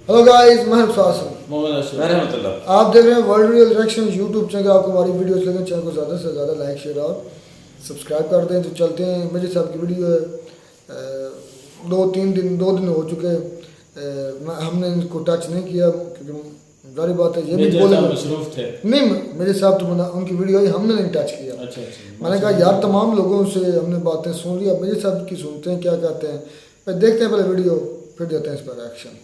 Hello guys, मैं हूं मोहम्मद आप देख रहे हैं world real reaction YouTube channel. आपको हमारी वीडियोस लगे चैनल को ज़्यादा से ज़्यादा लाइक शेयर और सब्सक्राइब कर दें। तो चलते हैं, मेरे साहब की वीडियो है। 2 दिन हो चुके हैं। हमने इनको टच नहीं किया क्योंकि जारी बात है ये भी बोले मसरूफ थे। नहीं, मेरे साहब तो उनकी वीडियो आई, हमने नहीं टच किया। अच्छा मैंने कहा यार तमाम लोगों से हमने बातें सुन ली, अब मेरे साहब की सुनते हैं क्या कहते हैं। फिर देखते हैं पहले वीडियो, फिर देते हैं इस पर रिएक्शन।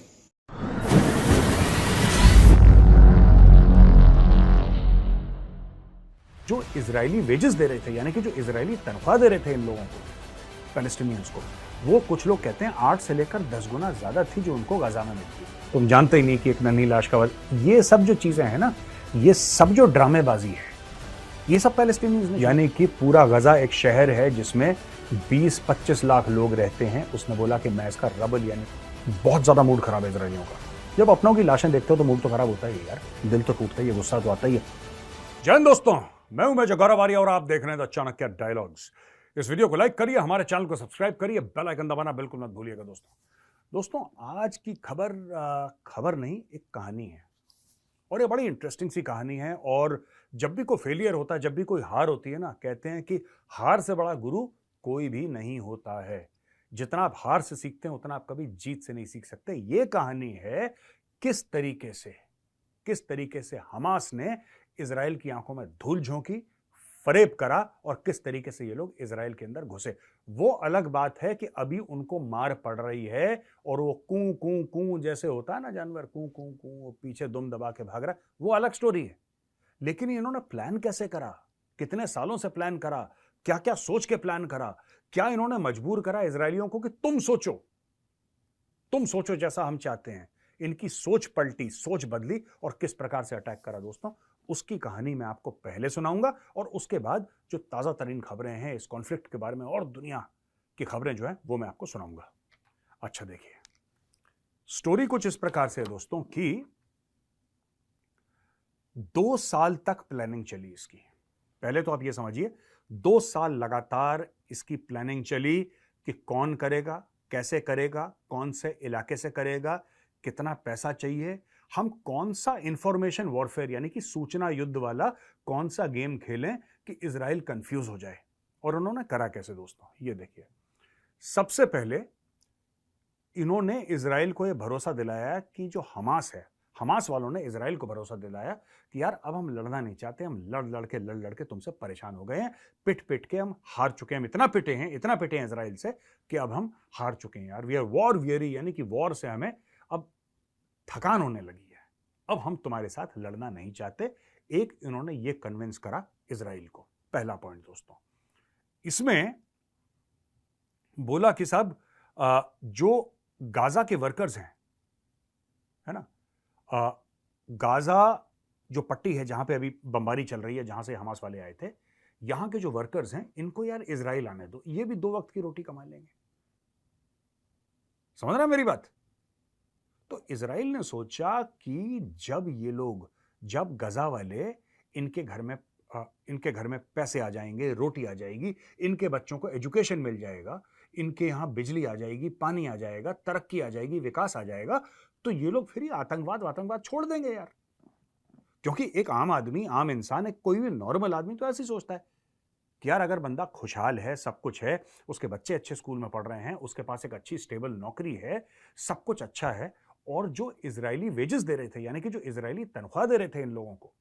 जो इजरायली वेजेस दे रहे थे, यानी कि जो इजरायली तनख्वाह दे रहे थे इन लोगों को, पैलेस्टीनियंस को, वो कुछ लोग कहते हैं 8 से लेकर 10 गुना ज्यादा थी जो उनको गाजा में मिलती है। तुम जानते ही नहीं कि एक नन्ही लाश का ये सब जो चीजें हैं ना, ये सब जो ड्रामेबाजी है, ये सब पैलेस्टीनियंस ने, यानी कि पूरा गजा एक शहर है जिसमें 20-25 लाख लोग रहते हैं। उसने बोला कि मैं इसका रबल, यानी बहुत ज्यादा मूड खराब है इजरायलियों का। जब अपनों की लाशें देखते हो तो मूड तो खराब होता ही है यार, दिल तो टूटता ही है, गुस्सा तो आता ही है। जय हिंद दोस्तों, मैं हूं मेजर गौरव आर्य और आप देख रहे हैं द चाणक्य डायलॉग्स। इस वीडियो को लाइक करिए, हमारे चैनल को सब्सक्राइब करिए, बेल आइकन दबाना बिल्कुल मत भूलिएगा दोस्तों आज की खबर नहीं, एक कहानी है और ये बड़ी इंटरेस्टिंग सी कहानी है। और जब भी कोई फेलियर होता है, जब भी कोई हार होती है ना, कहते हैं कि हार से बड़ा गुरु कोई भी नहीं होता है। जितना आप हार से सीखते हैं उतना आप कभी जीत से नहीं सीख सकते। ये कहानी है किस तरीके से हमास ने इजराइल की आंखों में धूल झोंकी, फरेब करा और किस तरीके से ये लोग इजराइल के अंदर घुसे। वो अलग बात है कि अभी उनको मार पड़ रही है और वो कूं कूं कूं जैसे होता है ना जानवर, कूं कूं कूं पीछे दुम दबा के भाग रहा है, वो अलग स्टोरी है। लेकिन इन्होंने प्लान कैसे करा, कितने सालों से प्लान करा, क्या क्या सोच के प्लान करा, क्या इन्होंने मजबूर करा इजरायलियों को कि तुम सोचो जैसा हम चाहते हैं। इनकी सोच पलटी, सोच बदली और किस प्रकार से अटैक करा दोस्तों, उसकी कहानी मैं आपको पहले सुनाऊंगा और उसके बाद जो ताजा तरीन खबरें हैं इस कॉन्फ्लिक्ट के बारे में और दुनिया की खबरें जो है वो मैं आपको सुनाऊंगा। अच्छा देखिए, स्टोरी कुछ इस प्रकार से है दोस्तों कि 2 साल तक प्लानिंग चली इसकी। पहले तो आप ये समझिए, 2 साल लगातार इसकी प्लानिंग चली कि कौन करेगा, कैसे करेगा, कौन से इलाके से करेगा, कितना पैसा चाहिए, हम कौन सा इंफॉर्मेशन वॉरफेयर यानी कि सूचना युद्ध वाला कौन सा गेम खेलें कि इजराइल कंफ्यूज हो जाए। और उन्होंने करा कैसे दोस्तों, ये देखिए। सबसे पहले इन्होंने इजराइल को यह भरोसा दिलाया कि जो हमास है, हमास वालों ने इजराइल को भरोसा दिलाया कि यार अब हम लड़ना नहीं चाहते, हम लड़ लड़ के तुमसे परेशान हो गए हैं, पिट पिट के हम हार चुके हैं, इतना पिटे हैं इजराइल से कि अब हम हार चुके हैं यार, वी आर वॉर वियरी, यानी कि वॉर से हमें अब थकान होने लगी है, अब हम तुम्हारे साथ लड़ना नहीं चाहते। एक इन्होंने ये कन्विंस करा इजराइल को। पहला पॉइंट दोस्तों, इसमें बोला कि साहब जो गाजा के वर्कर्स हैं, है ना, गाजा जो पट्टी है जहां पे अभी बमबारी चल रही है, जहां से हमास वाले आए थे, यहां के जो वर्कर्स हैं इनको यार इजराइल आने दो, ये भी 2 वक्त की रोटी कमा लेंगे। समझ रहा है मेरी बात? तो इजराइल ने सोचा कि जब गजा वाले इनके घर में पैसे आ जाएंगे, रोटी आ जाएगी, इनके बच्चों को एजुकेशन मिल जाएगा, इनके यहां बिजली आ जाएगी, पानी आ जाएगा, तरक्की आ जाएगी, विकास आ जाएगा, तो ये लोग फिर आतंकवाद छोड़ देंगे यार। क्योंकि एक आम आदमी, आम इंसान, एक कोई भी नॉर्मल आदमी तो ऐसे ही सोचता है कि यार अगर बंदा खुशहाल है, सब कुछ है, उसके बच्चे अच्छे स्कूल में पढ़ रहे हैं, उसके पास एक अच्छी स्टेबल नौकरी है, सब कुछ अच्छा है, और जो इजरायली वेजेस दे रहे थे, यानी कि जो इजरायली तनख्वाह दे रहे थे इन लोगों को,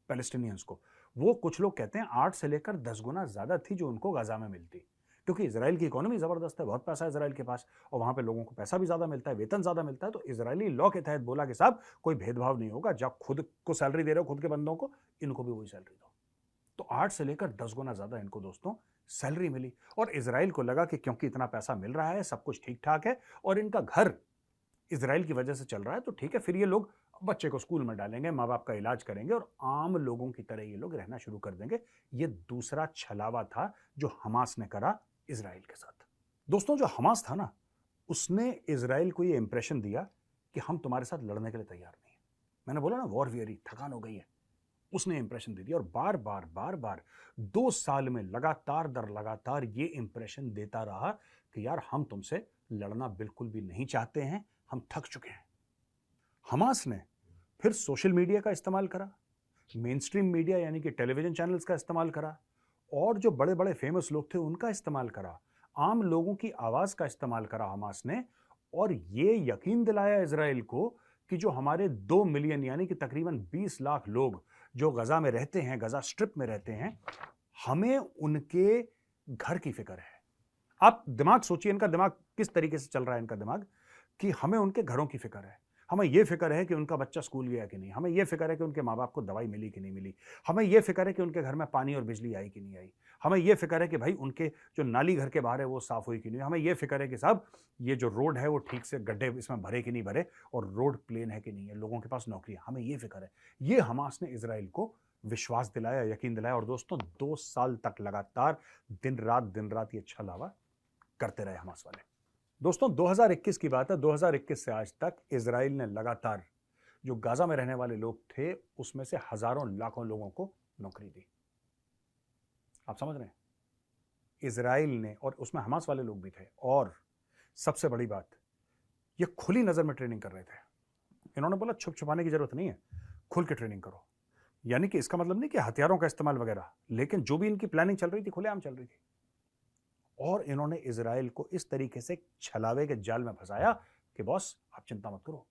पैलेस्टीनियंस को, वो कुछ लोग कहते हैं 8 से लेकर 10 गुना ज्यादा थी जो उनको गाजा में मिलती। क्योंकि इजराइल की इकोनॉमी जबरदस्त है, बहुत पैसा है इजराइल के पास, और वहां पे लोगों को पैसा भी ज्यादा मिलता है, वेतन ज्यादा मिलता है, तो इजरायली लॉ के तहत बोला कि साहब कोई भेदभाव नहीं होगा, जब खुद को सैलरी दे रहे हो खुद के बंदों को, इनको भी वही सैलरी दो। तो 8 से लेकर 10 गुना ज्यादा इनको दोस्तों सैलरी मिली। और इजराइल को लगा कि क्योंकि इतना पैसा मिल रहा है, सब कुछ ठीक ठाक है और इनका घर इजराइल की वजह से चल रहा है, तो ठीक है, फिर ये लोग बच्चे को स्कूल में डालेंगे, माँ बाप का इलाज करेंगे और आम लोगों की तरह ये लोग रहना शुरू कर देंगे। ये दूसरा छलावा था जो हमास ने करा इजराइल के साथ। दोस्तों, जो हमास था ना, उसने इजराइल को ये इंप्रेशन दिया कि हम तुम्हारे साथ लड़ने के लिए तैयार नहीं है। मैंने बोला ना, वॉर वियरी, थकान हो गई है, उसने इंप्रेशन दे दिया और बार बार 2 साल में लगातार दर लगातार ये इंप्रेशन देता रहा कि यार हम तुमसे लड़ना बिल्कुल भी नहीं चाहते हैं, हम थक चुके हैं। हमास ने फिर सोशल मीडिया का इस्तेमाल करा, मेन स्ट्रीम मीडिया यानी कि टेलीविजन चैनल्स का इस्तेमाल करा, और जो बड़े बड़े फेमस लोग थे उनका इस्तेमाल करा, आम लोगों की आवाज का इस्तेमाल करा हमास ने, और ये यकीन दिलाया इजराइल को कि जो हमारे 2 मिलियन यानी कि तकरीबन 20 लाख लोग जो गजा में रहते हैं, गजा स्ट्रिप में रहते हैं, हमें उनके घर की फिक्र है। आप दिमाग सोचिए, इनका दिमाग किस तरीके से चल रहा है, इनका दिमाग कि हमें उनके घरों की फिक्र है, हमें यह फिक्र है कि उनका बच्चा स्कूल गया कि नहीं, हमें यह फिक्र है कि उनके माँ बाप को दवाई मिली कि नहीं मिली, हमें यह फिक्र है कि उनके घर में पानी और बिजली आई कि नहीं आई, हमें यह फिक्र है कि भाई उनके जो नाली घर के बाहर है वो साफ हुई कि नहीं, हमें यह फिक्र है कि साहब ये जो रोड है वो ठीक से गड्ढे इसमें भरे कि नहीं भरे, और रोड प्लेन है कि नहीं है, लोगों के पास नौकरी है, हमें यह फिक्र है। ये हमास ने इजराइल को विश्वास दिलाया, यकीन दिलाया, और दोस्तों 2 साल तक लगातार दिन रात ये छलावा करते रहे हमास वाले। दोस्तों 2021 की बात है, 2021 से आज तक इजराइल ने लगातार जो गाजा में रहने वाले लोग थे उसमें से हजारों लाखों लोगों को नौकरी दी। आप समझ रहे हैं, इजराइल ने, और उसमें हमास वाले लोग भी थे, और सबसे बड़ी बात, ये खुली नजर में ट्रेनिंग कर रहे थे। इन्होंने बोला छुप छुपाने की जरूरत नहीं है, खुल के ट्रेनिंग करो। यानी कि इसका मतलब नहीं कि हथियारों का इस्तेमाल वगैरह, लेकिन जो भी इनकी प्लानिंग चल रही थी खुलेआम चल रही थी। और इन्होंने इजराइल को इस तरीके से छलावे के जाल में फंसाया कि बॉस आप चिंता मत करो,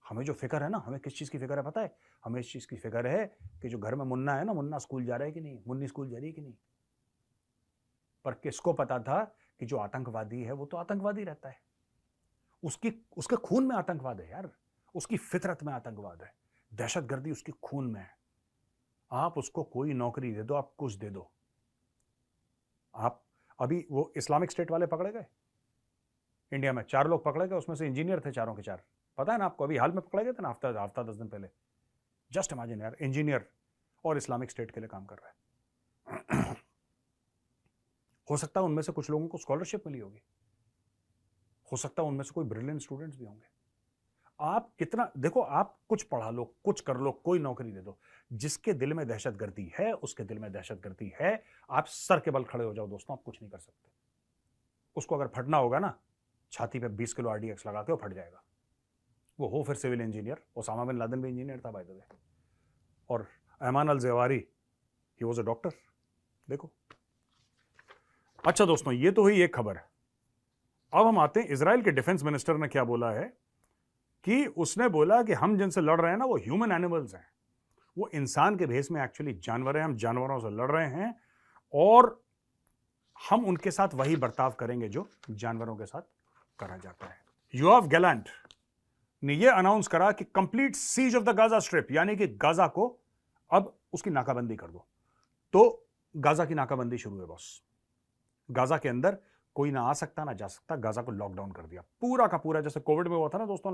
हमें जो फिक्र है ना, हमें किस चीज की फिक्र है पता है, हमें इस चीज की फिक्र है कि जो घर में मुन्ना है ना, मुन्ना स्कूल जा रहा है कि नहीं, मुन्नी स्कूल जा रही है कि नहीं। पर किसको पता था कि जो आतंकवादी है वो तो आतंकवादी रहता है, उसके खून में आतंकवाद है यार, उसकी फितरत में आतंकवाद है, दहशतगर्दी उसके खून में है। आप उसको कोई नौकरी दे दो, आप कुछ दे दो, आप अभी वो इस्लामिक स्टेट वाले पकड़े गए इंडिया में, 4 लोग पकड़े गए, उसमें से इंजीनियर थे चारों के चार, पता है ना आपको, अभी हाल में पकड़े गए थे ना, हफ्ता 10 दिन पहले। जस्ट इमेजिन यार, इंजीनियर और इस्लामिक स्टेट के लिए काम कर रहा है। हो सकता है उनमें से कुछ लोगों को स्कॉलरशिप मिली होगी, हो सकता है उनमें से कोई ब्रिलियंट स्टूडेंट्स भी होंगे। आप कितना देखो, आप कुछ पढ़ा लो, कुछ कर लो, कोई नौकरी दे दो, जिसके दिल में दहशतगर्दी है उसके दिल में दहशतगर्दी है। आप सर के बल खड़े हो जाओ दोस्तों, आप कुछ नहीं कर सकते। उसको अगर फटना होगा ना, छाती पे 20 किलो RDX लगा के वो फट जाएगा, वो हो फिर civil engineer. Osama bin Laden भी इंजीनियर था बाय द वे, और Ayman al Zawahiri he was a doctor. देखो, अच्छा दोस्तों, ये तो हुई एक खबर। अब हम आते हैं, इजराइल के डिफेंस मिनिस्टर ने क्या बोला है कि उसने बोला कि हम जिनसे लड़ रहे हैं ना वो ह्यूमन एनिमल्स हैं, वो इंसान के भेष में एक्चुअली जानवर हैं, हम जानवरों से लड़ रहे हैं और हम उनके साथ वही बर्ताव करेंगे जो जानवरों के साथ करा जाता है। योआव गैलेंट ने यह अनाउंस करा कि complete siege of the Gaza strip, यानी कि गाजा को अब उसकी नाकाबंदी कर दो। तो गाजा की नाकाबंदी शुरू है बॉस, गाजा के अंदर कोई ना आ सकता ना जा सकता, गाजा को लॉकडाउन कर दिया पूरा का पूरा, जैसे कोविड में हुआ था ना दोस्तों,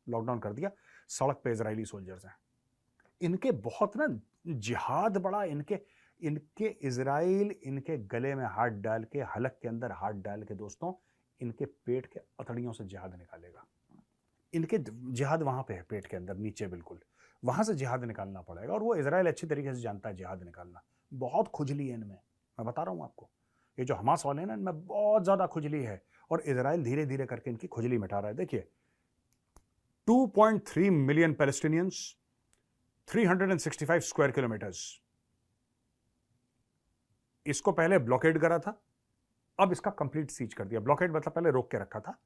लॉकडाउन कर दिया। सड़क पे इजरायली सोल्जर्स हैं, इनके बहुत ना जिहाद बड़ा, इनके इजराइल इनके गले में हाथ डाल के, हलक के अंदर हाथ डाल के दोस्तों, इनके पेट के अतड़ियों से जिहाद निकालेगा। इनके जिहाद वहां पे है, पेट के अंदर नीचे बिल्कुल, वहां से जिहाद निकालना पड़ेगा। और वो इजराइल अच्छी तरीके से जानता है जिहाद निकालना। बहुत खुजली है इनमें, मैं बता रहा हूं आपको, ये जो हमास वाले हैं ना, इनमें बहुत ज्यादा खुजली है, और इजराइल धीरे धीरे करके इनकी खुजली मिटा रहा है। देखिए 2.3 मिलियन पैलेस्टीनियंस, 365 स्क्वायर किलोमीटर्स, इसको पहले ब्लॉकेड करा था, अब इसका कंप्लीट सीज कर दिया। ब्लॉकेड मतलब पहले रोक के रखा था,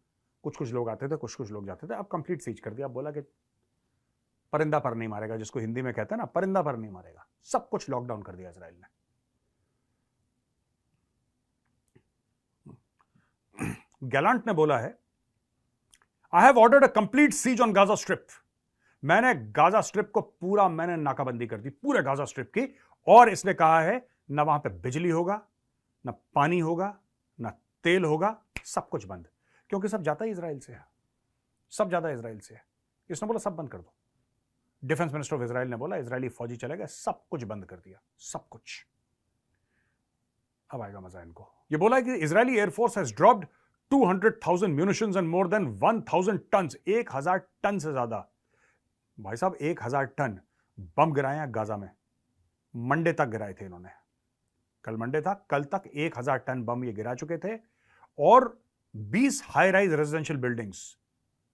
कुछ कुछ लोग आते थे, कुछ कुछ लोग जाते थे, अब कंप्लीट सीज कर दिया। अब बोला कि परिंदा पर नहीं मारेगा, जिसको हिंदी में कहते हैं ना, परिंदा पर नहीं मारेगा, सब कुछ लॉकडाउन कर दिया इजराइल ने। गैलेंट ने बोला है, I have ordered a complete siege on Gaza strip, मैंने गाजा स्ट्रिप को पूरा मैंने नाकाबंदी कर दी, पूरे गाजा स्ट्रिप की। और इसने कहा है ना वहां पे बिजली होगा, ना पानी होगा, ना तेल होगा, सब कुछ बंद, क्योंकि सब जाता ही इजराइल से है, सब ज्यादा इजराइल से है। इसने बोला सब बंद कर दो। डिफेंस मिनिस्टर ऑफ इजराइल ने बोला इजरायली फौजी चले गए, सब कुछ बंद कर दिया, सब कुछ। अब आएगा मजा इनको। ये बोला है कि Israeli air force has dropped 200,000 munitions and more than 1,000 tons, 1,000 ton से ज्यादा, भाई साहब 1,000 टन बम गिराए हैं गाजा में। मंडे तक गिराए थे इन्होंने, कल मंडे था, कल तक 1,000 टन बम ये गिरा चुके थे। और 20 हाई राइज रेजिडेंशियल बिल्डिंग्स,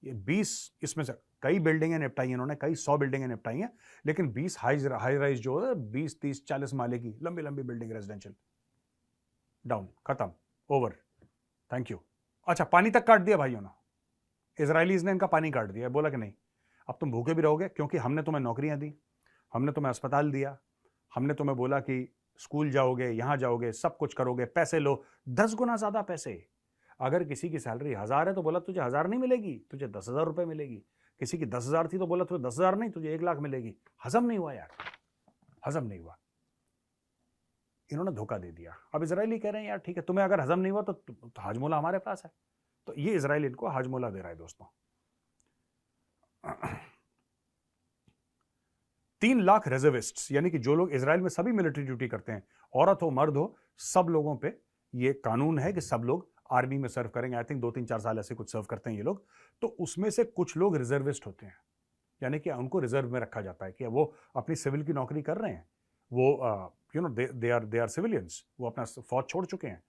ये 20 इसमें से कई बिल्डिंगें निपटाई इन्होंने, कई 100 बिल्डिंगें निपटाई हैं, लेकिन 20 हाई राइज जो है 20 30 40 माले की लंबी लंबी बिल्डिंग रेजिडेंशियल, डाउन, खत्म, ओवर, थैंक यू। अच्छा, पानी तक काट दिया भाइयों ने, इजरायलीज ने इनका पानी काट दिया, बोला कि नहीं अब तुम भूखे भी रहोगे, क्योंकि हमने तुम्हें नौकरियां दी, हमने तुम्हें अस्पताल दिया, हमने तुम्हें बोला कि स्कूल जाओगे, यहां जाओगे, सब कुछ करोगे, पैसे लो, 10 गुना ज्यादा पैसे। अगर किसी की सैलरी 1000 है तो बोला तुझे 1000 नहीं मिलेगी, तुझे 10,000 रुपए मिलेगी। किसी की 10,000 थी तो बोला तुझे 10,000 नहीं, तुझे 1,00,000 मिलेगी। हजम नहीं हुआ यार, हजम नहीं हुआ, इन्होंने धोखा दे दिया। अब इजरायली कह रहे हैं यार ठीक है, तुम्हें अगर हजम नहीं हुआ तो हाजमोला हमारे पास है। तो ये इजराइल इनको हाजमोला दे रहा है दोस्तों। 3 लाख रिजर्विस्ट्स, यानी कि जो लोग इजराइल में सभी मिलिट्री ड्यूटी करते हैं, औरत हो मर्द हो, सब लोगों पे ये कानून है कि सब लोग आर्मी में सर्व करेंगे। आई थिंक 2-3-4 साल ऐसे कुछ सर्व करते हैं ये लोग। तो उसमें से कुछ लोग रिजर्विस्ट होते हैं, यानी कि उनको रिजर्व में रखा जाता है कि वो अपनी सिविल की नौकरी कर रहे हैं, वो दे आर सिविलियंस, वो अपना फौज छोड़ चुके हैं,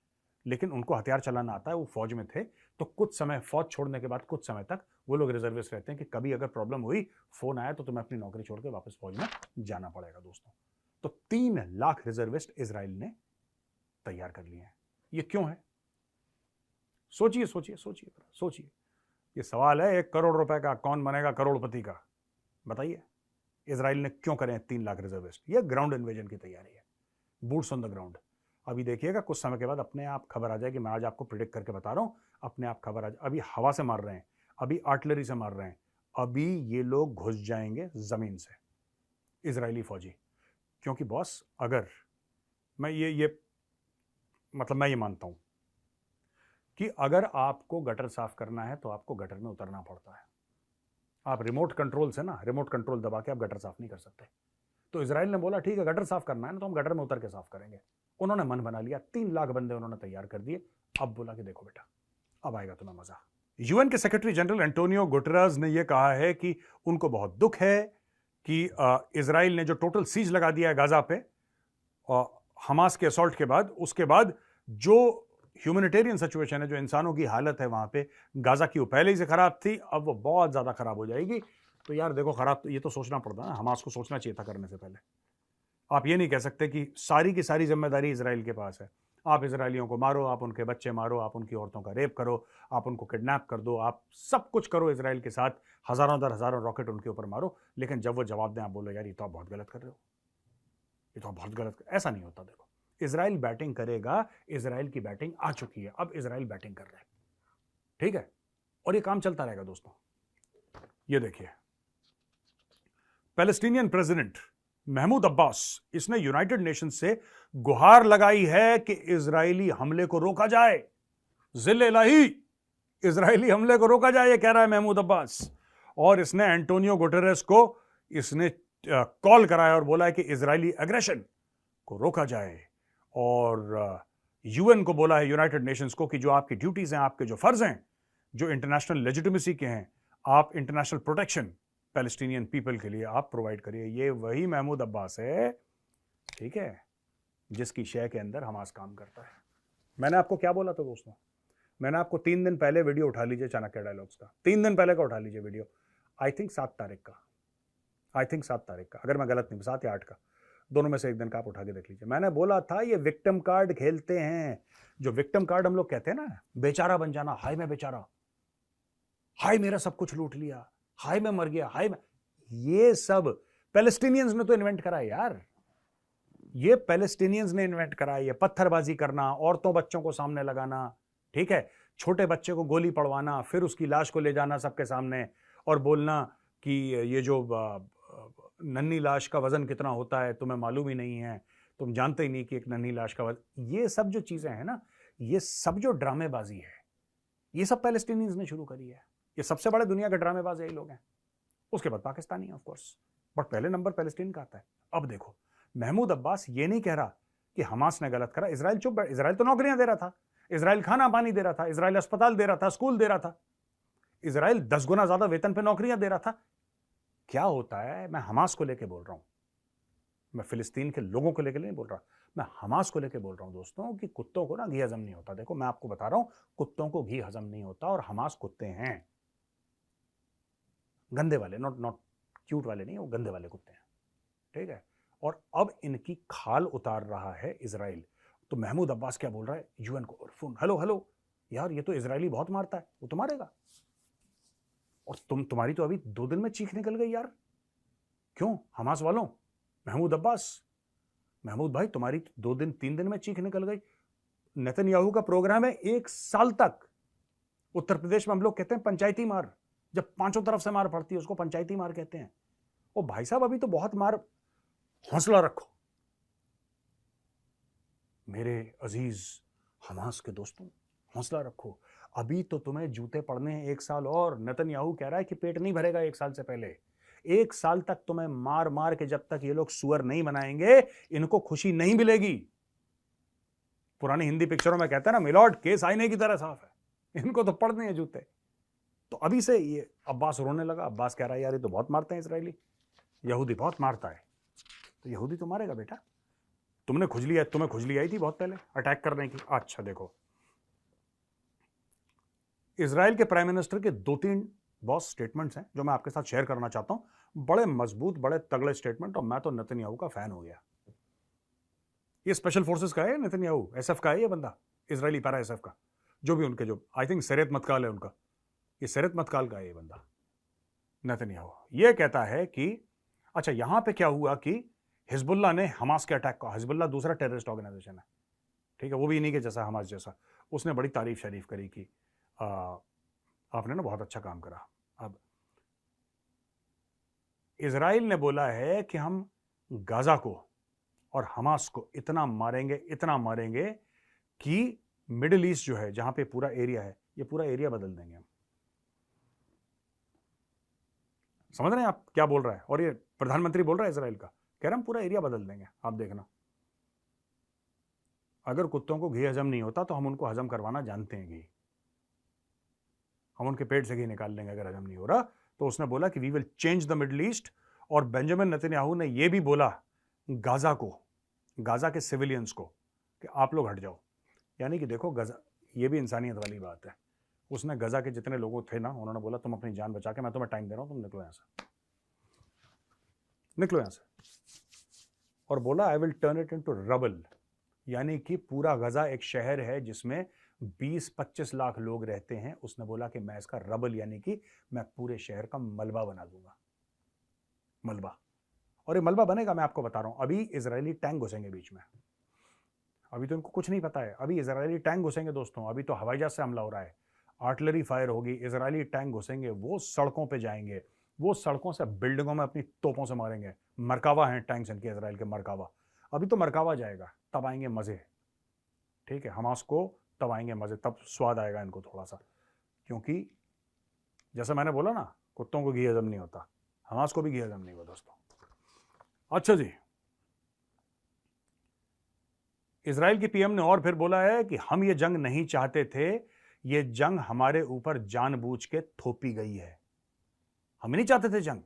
लेकिन उनको हथियार चलाना आता है, वो फौज में थे, तो कुछ समय फौज छोड़ने के बाद कुछ समय तक वो लोग रिजर्विस्ट रहते हैं कि कभी अगर प्रॉब्लम हुई, फोन आया तो तुम्हें अपनी नौकरी छोड़ के वापस फौज में जाना पड़ेगा दोस्तों। तो 3 लाख रिजर्विस्ट इजराइल ने तैयार कर लिए हैं। ये क्यों है? सोचिए सोचिए सोचिए सोचिए, ये सवाल है 1 करोड़ रुपए का, कौन बनेगा करोड़पति का, बताइए। इजराइल ने क्यों करें 3 लाख रिजर्विस्ट? ये ग्राउंड इन्वेजन की तैयारी है, बूट्स ऑन द ग्राउंड। अभी देखिएगा कुछ समय के बाद अपने आप खबर आ जाएगी, मैं आज आपको प्रिडिक्ट करके बता रहा हूं, अपने आप खबर आ जाए। अभी हवा से मार रहे हैं, अभी आर्टिलरी से मार रहे हैं, अभी ये लोग घुस जाएंगे जमीन से, इजरायली फौजी। क्योंकि बॉस, अगर मैं मैं ये मानता हूं कि अगर आपको गटर साफ करना है तो आपको गटर में उतरना पड़ता है। आप रिमोट कंट्रोल से ना, रिमोट कंट्रोल दबा के आप गटर साफ नहीं कर सकते। तो इजराइल ने बोला ठीक है, गटर साफ करना है ना, तो हम गटर में उतर के साफ करेंगे। उन्होंने मन बना लिया, 3 लाख बंदे उन्होंने तैयार कर दिए। अब बोला कि देखो बेटा, अब आएगा तुम्हें मजा। यूएन के सेक्रेटरी जनरल एंटोनियो गुटेरेस ने यह कहा है कि उनको बहुत दुख है कि इजराइल ने जो टोटल सीज लगा दिया है गाजा पे हमास के असॉल्ट के बाद, उसके बाद जो ह्यूमैनिटेरियन सिचुएशन है, जो इंसानों की हालत है वहां पे, गाजा की वो पहले ही से खराब थी, अब वो बहुत ज्यादा खराब हो जाएगी। तो यार देखो, खराब ये तो सोचना पड़ता है, हमास को सोचना चाहिए था करने से पहले। आप ये नहीं कह सकते कि सारी की सारी जिम्मेदारी इजराइल के पास है। आप इजरायलियों को मारो, आप उनके बच्चे मारो, आप उनकी औरतों का रेप करो, आप उनको किडनैप कर दो, आप सब कुछ करो इजराइल के साथ, हजारों दर हजारों रॉकेट उनके ऊपर मारो, लेकिन जब वो जवाब दें आप बोलो यार ये तो आप बहुत गलत कर रहे हो, ये तो आप बहुत गलत कर। ऐसा नहीं होता। देखो, इजराइल बैटिंग करेगा, इजराइल की बैटिंग आ चुकी है, अब इजराइल बैटिंग कर रहा है, ठीक है, और ये काम चलता रहेगा दोस्तों। ये देखिए, पैलेस्टीनियन प्रेसिडेंट महमूद अब्बास, इसने यूनाइटेड नेशन से गुहार लगाई है कि इजरायली हमले को रोका जाए। जिल इलाही, इजरायली हमले को रोका जाए, ये कह रहा है महमूद अब्बास। और इसने एंटोनियो गुटेरेस को इसने कॉल कराया और बोला है कि इजरायली एग्रेशन को रोका जाए। और यूएन को बोला है, यूनाइटेड नेशंस को, कि जो आपकी ड्यूटीज हैं, आपके जो फर्ज हैं, जो इंटरनेशनल लेजिटिमेसी के हैं, आप इंटरनेशनल प्रोटेक्शन पैलेस्टीनियन पीपल के लिए आप प्रोवाइड करिए। ये वही महमूद अब्बास है, ठीक है, जिसकी शय के अंदर हमास काम करता है। मैंने आपको क्या बोला था दोस्तों? मैंने आपको 3 दिन पहले वीडियो उठा लीजिए चाणक्य डायलॉग्स का, 3 दिन पहले का उठा लीजिए वीडियो, आई थिंक 7 तारीख का, अगर मैं गलत नहीं, 7 या 8 का, दोनों में से एक दिन का आप उठा के देख लीजिए। मैंने बोला था ये विक्टिम कार्ड खेलते हैं, जो विक्टिम कार्ड हम लोग कहते हैं ना, बेचारा बन जाना, हाय मैं बेचारा, हाय मेरा सब कुछ लूट लिया, हाय मैं मर गया, हाय मैं, ये सब पैलेस्टीनियंस ने तो इन्वेंट करा है यार, ये पैलेस्टीनियंस ने इन्वेंट करा है। ये पत्थरबाजी करना, औरतों बच्चों को सामने लगाना, ठीक है, छोटे बच्चे को गोली पड़वाना, फिर उसकी लाश को ले जाना सबके सामने और बोलना कि ये जो नन्ही लाश का वजन कितना होता है तुम्हें मालूम ही नहीं है, तुम जानते ही नहीं कि एक नन्ही लाश का वजन। ये सब जो चीजें हैं ना, ये सब जो ड्रामेबाजी है, ये सब पैलेस्टीनियंस ने शुरू करी है। ये सबसे बड़े दुनिया के ड्रामेबाज यही लोग हैं, उसके बाद पाकिस्तानी ऑफ कोर्स, बट पहले नंबर पैलेस्टीन का आता है। अब देखो, महमूद अब्बास ये नहीं कह रहा कि हमास ने गलत करा, इजराइल चुप, इजराइल तो नौकरियां दे रहा था, इजराइल खाना पानी दे रहा था, इजराइल अस्पताल दे रहा था, स्कूल दे रहा था, इजराइल 10 गुना ज्यादा वेतन पे नौकरियां दे रहा था। क्या होता है, मैं हमास को लेके बोल रहा हूं, मैं फिलिस्तीन के लोगों को लेकर नहीं बोल रहा, मैं हमास को लेकर बोल रहा हूं दोस्तों, कि कुत्तों को ना घी हजम नहीं होता। देखो मैं आपको बता रहा हूं, कुत्तों को घी हजम नहीं होता, और हमास कुत्ते हैं। गंदे वाले, नॉट नॉट क्यूट वाले नहीं, वो गंदे वाले कुत्ते हैं, ठीक है। और अब इनकी खाल उतार रहा है इजराइल। तो महमूद अब्बास क्या बोल रहा है यूएन को, और फोन, हेलो हेलो यार, ये तो इजरायली बहुत मारता है, वो तो मारेगा। और तुम्हारी तो अभी 2 दिन में चीख निकल गई यार, क्यों हमास वालों? महमूद अब्बास, महमूद भाई तुम्हारी 2 दिन 3 दिन में चीख निकल गई। नेतन्याहू का प्रोग्राम है 1 साल तक। उत्तर प्रदेश में हम लोग कहते हैं पंचायती मार, जब 5 तरफ से मार पड़ती है उसको पंचायती मार कहते हैं। ओ भाई साहब, अभी तो बहुत मार, हौसला रखो मेरे अजीज हमास के दोस्तों, हौसला रखो। अभी तो तुम्हें जूते पड़ने हैं 1 साल और। नेतन्याहू कह रहा है कि पेट नहीं भरेगा 1 साल से पहले। 1 साल तक तुम्हें मार मार के जब तक ये लोग सुअर नहीं बनाएंगे, इनको खुशी नहीं मिलेगी। पुरानी हिंदी पिक्चरों में कहते हैं ना, मिलॉर्ड केस आईने की तरह साफ है, इनको तो पड़ने हैं जूते। तो अभी से ये अब्बास रोने लगा। अब्बास कह रहा है यार ये तो बहुत मारते हैं इसराइली, यहूदी बहुत मारता है। तो यहूदी तो मारेगा बेटा, तुम्हें खुजली आई थी बहुत पहले अटैक करने की। अच्छा देखो, इजराइल के प्राइम मिनिस्टर के 2-3 बॉस स्टेटमेंट्स हैं जो मैं आपके साथ शेयर करना चाहता हूं। बड़े मजबूत, बड़े तगड़े स्टेटमेंट, और मैं तो नेतन्याहू का फैन हो गया। ये स्पेशल फोर्सेस का है नेतन्याहू, एसएफ का है ये बंदा, इजरायली पैरा एसएफ का, जो भी उनके, जो आई थिंक सेरेत मतकाल है उनका, ये सेरेत मतकाल का है ये बंदा नेतन्याहू। ये कहता है कि अच्छा यहां पे क्या हुआ कि हिजबुल्लाह ने हमास के अटैक का, हिजबुल्लाह दूसरा टेररिस्ट ऑर्गेनाइजेशन है, ठीक है, वो भी इन्हीं के जैसा, हमास जैसा। उसने बड़ी तारीफ शरीफ करी कि आपने ना बहुत अच्छा काम करा। अब इजराइल ने बोला है कि हम गाजा को और हमास को इतना मारेंगे कि मिडिल ईस्ट जो है, जहां पे पूरा एरिया है, ये पूरा एरिया बदल देंगे हम। समझ रहे हैं आप क्या बोल रहा है? और ये प्रधानमंत्री बोल रहा है इजराइल का, कह रहा हम पूरा एरिया बदल देंगे, आप देखना। अगर कुत्तों को घी हजम नहीं होता तो हम उनको हजम करवाना जानते हैं, घी हम उनके पेट से घी निकाल लेंगे अगर हजम नहीं हो रहा। तो उसने बोला कि we will change the Middle East. और बेंजामिन नेतन्याहू ने यह भी बोला गाजा को, गाजा के सिविलियंस को, कि आप लोग हट जाओ। यानी कि देखो गजा, ये भी इंसानियत वाली बात है। उसने गजा के जितने लोग थे ना, उन्होंने बोला तुम अपनी जान बचा के, मैं तुम्हें टाइम दे रहा हूं, तुम निकलो यहां से, निकलो यहां से। और बोला I will turn it into rubble. यानी कि पूरा गजा एक शहर है जिसमें 20-25 लाख लोग रहते हैं। उसने बोला कि मैं इसका रबल, यानी कि मैं पूरे शहर का मलबा बना दूंगा, मलबा। और ये मलबा बनेगा, मैं आपको बता रहा हूं। अभी इजरायली टैंक घुसेंगे बीच में, अभी तो इनको कुछ नहीं पता है। अभी इजरायली टैंक घुसेंगे दोस्तों, अभी तो हवाई जहाज से हमला हो रहा है, आर्टिलरी फायर होगी, इजरायली टैंक घुसेंगे, वो सड़कों पे जाएंगे, वो सड़कों से बिल्डिंगों में अपनी तोपों से मारेंगे। मरकावा हैं टैंक्स इनके, इजराइल के मरकावा। अभी तो मरकावा जाएगा, तब आएंगे मजे, ठीक है, हमास को तब आएंगे मजे, तब स्वाद आएगा इनको थोड़ा सा। क्योंकि जैसा मैंने बोला ना, कुत्तों को घी हजम नहीं होता, हमास को भी घी हजम नहीं हुआ दोस्तों। अच्छा जी, इजराइल की पीएम ने और फिर बोला है कि हम ये जंग नहीं चाहते थे, ये जंग हमारे ऊपर जानबूझ के थोपी गई है। हम नहीं चाहते थे जंग,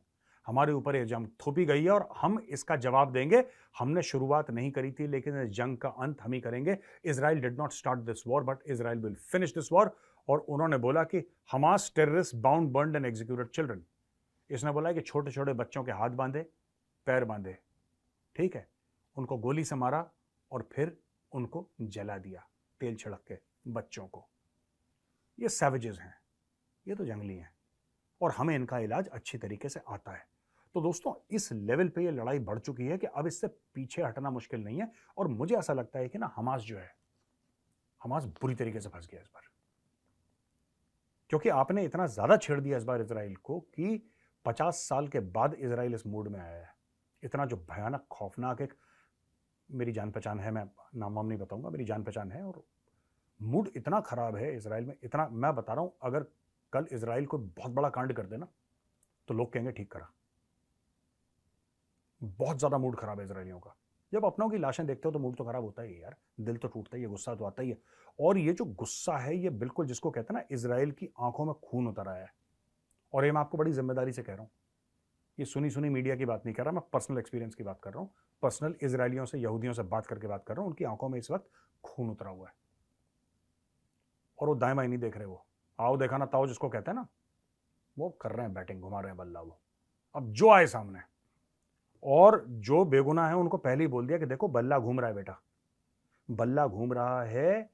हमारे ऊपर ये जंग थोपी गई है और हम इसका जवाब देंगे। हमने शुरुआत नहीं करी थी, लेकिन इस जंग का अंत हम ही करेंगे। Israel did not start this war, but Israel will finish this war. और उन्होंने बोला कि Hamas terrorist bound, burned and executed children. इसने बोला कि छोटे छोटे बच्चों के हाथ बांधे, पैर बांधे, ठीक है, उनको गोली से मारा और फिर उनको जला दिया, तेल छिड़क के बच्चों को। ये सैवेजेस हैं, ये तो जंगली हैं, और हमें इनका इलाज अच्छी तरीके से आता है। तो दोस्तों, इस लेवल पे ये लड़ाई बढ़ चुकी है कि अब इससे पीछे हटना मुश्किल नहीं है। और मुझे ऐसा लगता है कि ना, हमास जो है, हमास बुरी तरीके से फंस गया इस बार, क्योंकि आपने इतना ज्यादा छेड़ दिया इस बार इजराइल को कि 50 साल के बाद इजराइल इस मूड में आया है। इतना जो भयानक, खौफनाक, एक, मेरी जान पहचान है, मैं नाम वाम नहीं बताऊंगा, मेरी जान पहचान है, और मूड इतना खराब है इजराइल में, इतना, मैं बता रहा हूं, अगर कल इजराइल को बहुत बड़ा कांड कर देना तो लोग कहेंगे ठीक करा। बहुत ज्यादा मूड खराब है इजरायलियों का। जब अपनों की लाशें देखते हो तो मूड तो खराब होता ही है यार, दिल तो टूटता ही है, गुस्सा तो आता ही है। और ये जो गुस्सा है, ये बिल्कुल जिसको कहते हैं ना, इजराइल की आंखों में खून उतर आया है। और ये मैं आपको बड़ी जिम्मेदारी से कह रहा हूं, ये सुनी सुनी मीडिया की बात नहीं कर रहा, मैं पर्सनल एक्सपीरियंस की बात कर रहा हूं। पर्सनल इजरायलियों से, यहूदियों से बात करके बात कर रहा हूं। उनकी आंखों में इस वक्त खून उतरा हुआ है और वो दाएं बाएं नहीं देख रहे। वो आओ देखा ना ताओ जिसको कहते हैं ना, वो कर रहे हैं बैटिंग, घुमा रहे हैं बल्ला वो। अब जो आए सामने और जो बेगुनाह है उनको पहले ही बोल दिया कि देखो बल्ला घूम रहा है बेटा, बल्ला घूम रहा है,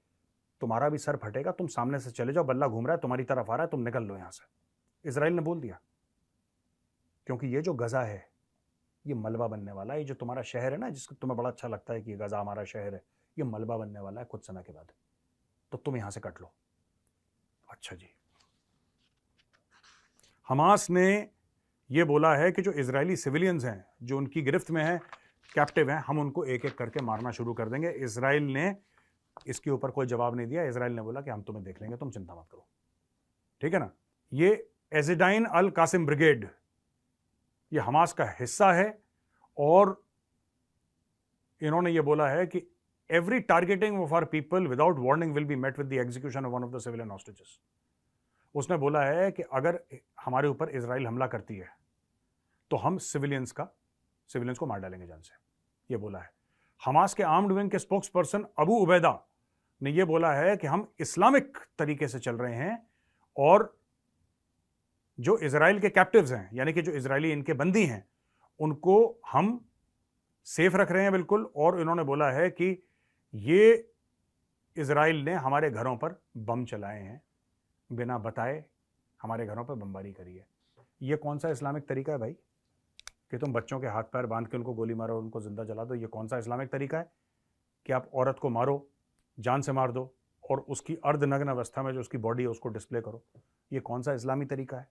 तुम्हारा भी सर फटेगा, तुम सामने से चले जाओ, बल्ला घूम रहा है तुम्हारी तरफ आ रहा है, तुम निकल लो यहां से। इजराइल ने बोल दिया, क्योंकि ये जो गजा है ये मलबा बनने वाला है। ये जो तुम्हारा शहर है ना, जिसको तुम्हें बड़ा अच्छा लगता है कि ये गजा हमारा शहर है, ये मलबा बनने वाला है कुछ समय के बाद, तो तुम यहां से कट लो। अच्छा जी, हमास ने ये बोला है कि जो इजरायली सिविलियंस हैं जो उनकी गिरफ्त में हैं, कैप्टिव हैं, हम उनको एक एक करके मारना शुरू कर देंगे। इजराइल ने इसके ऊपर कोई जवाब नहीं दिया। इजराइल ने बोला कि हम तुम्हें देख लेंगे, तुम चिंता मत करो, ठीक है ना। ये एजिडाइन अल कासिम ब्रिगेड ये हमास का हिस्सा है और इन्होंने ये बोला है कि every targeting of our people without warning will be met with the execution of one of the civilian hostages. उसने बोला है कि अगर हमारे ऊपर इजराइल हमला करती है तो हम सिविलियंस को मार डालेंगे जान से, ये बोला है। हमास के आर्म्ड विंग के स्पोक्स पर्सन अबू उबैदा ने यह बोला है कि हम इस्लामिक तरीके से चल रहे हैं और जो इजराइल के कैप्टिव्स हैं, यानी कि जो इजरायली इनके बंदी हैं, उनको हम सेफ रख रहे हैं बिल्कुल। और इन्होंने बोला है कि ये इजराइल ने हमारे घरों पर बम चलाए हैं, बिना बताए हमारे घरों पर बमबारी करी है। ये कौन सा इस्लामिक तरीका है भाई कि तुम बच्चों के हाथ पैर बांध के उनको गोली मारो, उनको जिंदा जला दो? ये कौन सा इस्लामिक तरीका है कि आप औरत को मारो, जान से मार दो और उसकी अर्धनग्न अवस्था में जो उसकी बॉडी है उसको डिस्प्ले करो? ये कौन सा इस्लामी तरीका है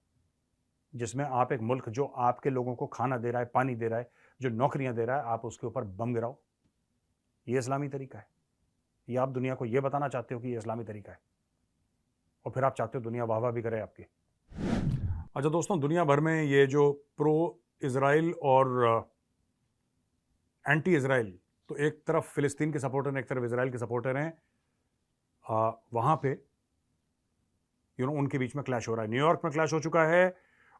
जिसमें आप एक मुल्क जो आपके लोगों को खाना दे रहा है, पानी दे रहा है, जो नौकरियां दे रहा है, आप उसके ऊपर बम गिराओ? ये इस्लामी तरीका है? ये आप दुनिया को ये बताना चाहते हो कि ये इस्लामी तरीका है और फिर आप चाहते हो दुनिया वाह वाह भी करे आपकी? अच्छा दोस्तों, दुनिया भर में ये जो प्रो इजराइल और एंटी इजराइल, तो एक तरफ फिलिस्तीन के सपोर्टर हैं, एक तरफ इजराइल के सपोर्टर हैं, वहां पे उनके बीच में क्लैश हो रहा है। न्यूयॉर्क में क्लैश हो चुका है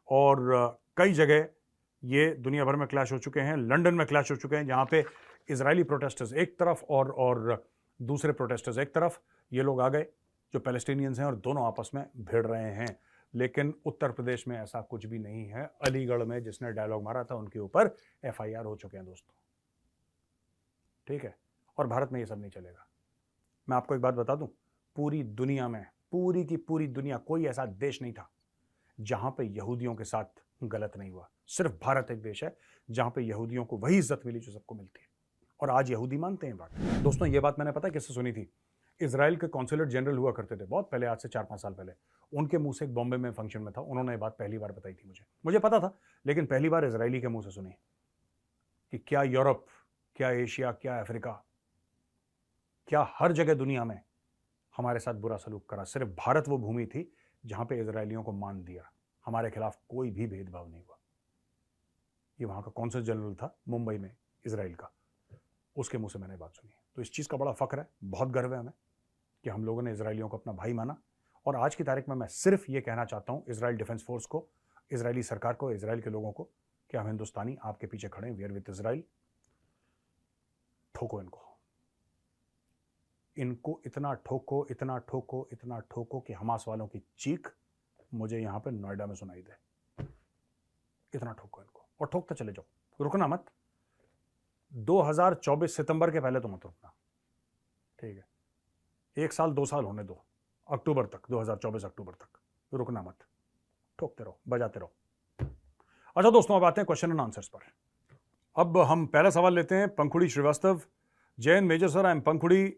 और कई जगह ये दुनिया भर में क्लैश हो चुके हैं। लंदन में क्लैश हो चुके हैं, जहां पे इजरायली प्रोटेस्टर्स एक तरफ और दूसरे प्रोटेस्टर्स एक तरफ, ये लोग आ गए जो पैलेस्टीनियंस हैं और दोनों आपस में भिड़ रहे हैं। लेकिन उत्तर प्रदेश में ऐसा कुछ भी नहीं है। अलीगढ़ में जिसने डायलॉग मारा था उनके ऊपर FIR हो चुके हैं दोस्तों, ठीक है। और भारत में ये सब नहीं चलेगा। मैं आपको एक बात बता दूं, पूरी दुनिया में, पूरी की पूरी दुनिया, कोई ऐसा देश नहीं था जहां पे यहूदियों के साथ गलत नहीं हुआ। सिर्फ भारत एक देश है जहां पे यहूदियों को वही इज्जत मिली जो सबको मिलती है, और आज यहूदी मानते हैं बात। दोस्तों, ये बात मैंने पता है किससे सुनी थी? इजराइल के कॉन्सुलेट जनरल हुआ करते थे बहुत पहले, आज से 4-5 साल पहले। उनके मुंह से एक बॉम्बे में फंक्शन में था, उन्होंने ये बात पहली बार बताई थी मुझे पता था, लेकिन पहली बार इजरायली के मुंह से सुनी कि क्या यूरोप, क्या एशिया, क्या अफ्रीका, क्या हर जगह दुनिया में हमारे साथ बुरा सलूक करा। सिर्फ भारत वो भूमि थी जहां पे इजरायलियों को मान दिया, हमारे खिलाफ कोई भी भेदभाव नहीं हुआ। ये वहां का कौंसल जनरल था मुंबई में, इजराइल का, उसके मुंह से मैंने बात सुनी। तो इस चीज का बड़ा फख्र है, बहुत गर्व है हमें कि हम लोगों ने इजरायलियों को अपना भाई माना। और आज की तारीख में मैं सिर्फ ये कहना चाहता हूं इजराइल डिफेंस फोर्स को, इजरायली सरकार को, इजराइल के लोगों को कि हम हिंदुस्तानी आपके पीछे खड़े हैं। We are with Israel. ठोको इनको इतना ठोको, इतना ठोको, इतना ठोको कि हमास वालों की चीख मुझे यहां पे नोएडा में सुनाई दे। इतना ठोको इनको और ठोकते चले जाओ, रुकना मत। 2024 सितंबर के पहले तो मत रुकना, ठीक है? 1 साल 2 साल होने दो, अक्टूबर तक, 2024 अक्टूबर तक रुकना मत, ठोकते रहो, बजाते रहो। अच्छा दोस्तों, अब आते हैं क्वेश्चन एंड आंसर्स पर। अब हम पहला सवाल लेते हैं पंखुड़ी श्रीवास्तव। जय हिंद major sir, I am Pankhuri,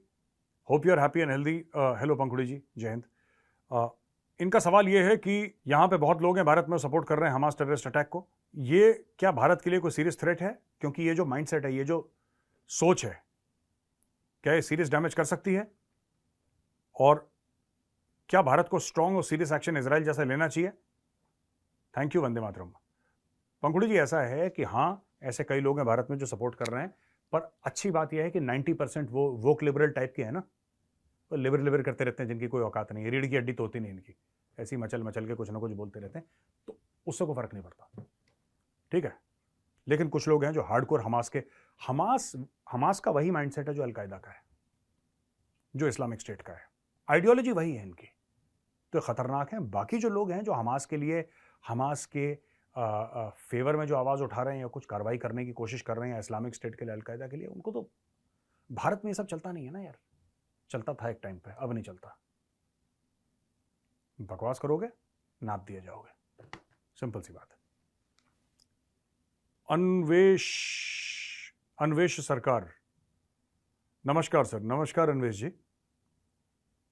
hope you are happy and healthy. Hello Pankhuri ji, जय हिंद। इनका सवाल ये है कि यहाँ पे बहुत लोग हैं भारत में सपोर्ट कर रहे हैं हमास टेररिस्ट अटैक को। ये क्या भारत के लिए कोई सीरियस थ्रेट है? क्योंकि ये जो माइंडसेट है, ये जो सोच है, क्या ये सीरियस डैमेज कर सकती है? और क्या भारत को स्ट्रांग और सीरियस एक्शन इजराइल जैसा लेना चाहिए? Thank you, Vande Mataram. पंखुड़ी जी, ऐसा है कि हाँ, ऐसे कई लोग हैं भारत में जो सपोर्ट कर रहे हैं, पर अच्छी बात यह है कि 90% वो वोक लिबरल टाइप के हैं ना, वो लिबर करते रहते हैं जिनकी कोई औकात नहीं है, रीढ़ की हड्डी तो होती नहीं इनकी, ऐसी मचल मचल के कुछ ना कुछ बोलते रहते हैं, तो उससे कोई फर्क नहीं पड़ता, ठीक है। लेकिन कुछ लोग हैं जो हार्डकोर हमास का वही माइंडसेट है जो अलकायदा का है, जो इस्लामिक स्टेट का है, आइडियोलॉजी वही है इनकी, तो ये खतरनाक है। बाकी जो लोग हैं जो हमास के लिए, हमास के फेवर में जो आवाज़ उठा रहे हैं या कुछ कार्रवाई करने की कोशिश कर रहे हैं इस्लामिक स्टेट के लिए, अलकायदा के लिए, उनको तो भारत में ये सब चलता नहीं है ना यार। चलता था एक टाइम पे, अब नहीं चलता। बकवास करोगे, नाप दिए जाओगे, सिंपल सी बात है। अन्वेश सरकार, नमस्कार सर। नमस्कार Anvesh ji,